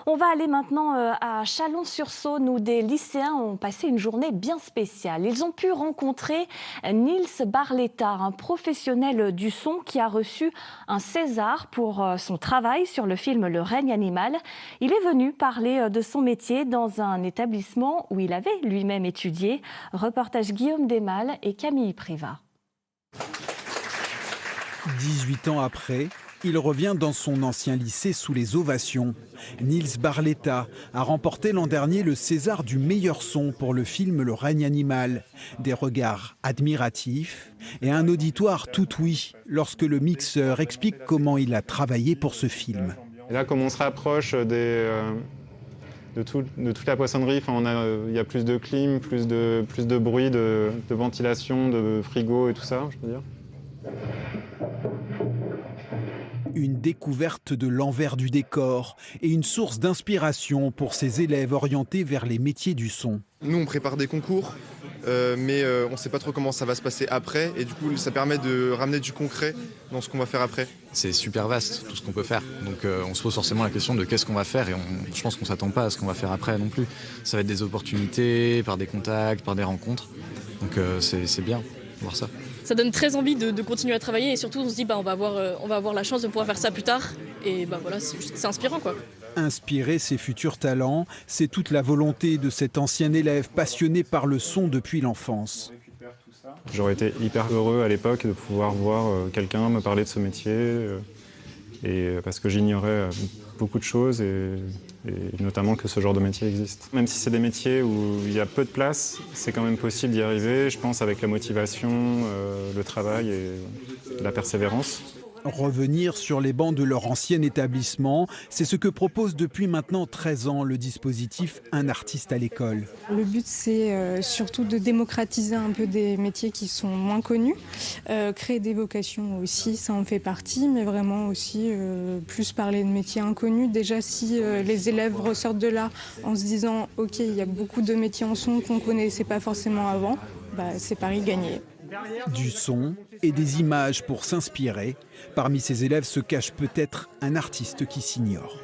On va aller maintenant à Chalon-sur-Saône où des lycéens ont passé une journée bien spéciale. Ils ont pu rencontrer Nils Barletta, un professionnel du son qui a reçu un César pour son travail sur le film Le règne animal. Il est venu parler de son métier dans un établissement où il avait lui-même étudié. Reportage Guillaume Desmales et Camille Privat. 18 ans après, il revient dans son ancien lycée sous les ovations. Nils Barletta a remporté l'an dernier le César du meilleur son pour le film Le règne animal. Des regards admiratifs et un auditoire tout oui lorsque le mixeur explique comment il a travaillé pour ce film. Et là, comme on se rapproche de toute la poissonnerie, il y a plus de clim, plus de bruit, de ventilation, de frigo et tout ça, je peux dire. Une découverte de l'envers du décor et une source d'inspiration pour ces élèves orientés vers les métiers du son. Nous, on prépare des concours, mais on ne sait pas trop comment ça va se passer après. Et du coup, ça permet de ramener du concret dans ce qu'on va faire après. C'est super vaste, tout ce qu'on peut faire. Donc on se pose forcément la question de qu'est-ce qu'on va faire. Et je pense qu'on ne s'attend pas à ce qu'on va faire après non plus. Ça va être des opportunités, par des contacts, par des rencontres. Donc c'est bien de voir ça. Ça donne très envie de continuer à travailler et surtout on se dit on va avoir la chance de pouvoir faire ça plus tard et voilà, c'est inspirant quoi. Inspirer ses futurs talents, c'est toute la volonté de cet ancien élève passionné par le son depuis l'enfance. J'aurais été hyper heureux à l'époque de pouvoir voir quelqu'un me parler de ce métier parce que j'ignorais beaucoup de choses et notamment que ce genre de métier existe. Même si c'est des métiers où il y a peu de place, c'est quand même possible d'y arriver, je pense, avec la motivation, le travail et la persévérance. Revenir sur les bancs de leur ancien établissement, c'est ce que propose depuis maintenant 13 ans le dispositif Un artiste à l'école. Le but, c'est surtout de démocratiser un peu des métiers qui sont moins connus, créer des vocations aussi, ça en fait partie, mais vraiment aussi plus parler de métiers inconnus. Déjà, si les élèves ressortent de là en se disant « Ok, il y a beaucoup de métiers en son qu'on ne connaissait pas forcément avant », c'est pari gagné. Du son et des images pour s'inspirer. Parmi ces élèves se cache peut-être un artiste qui s'ignore.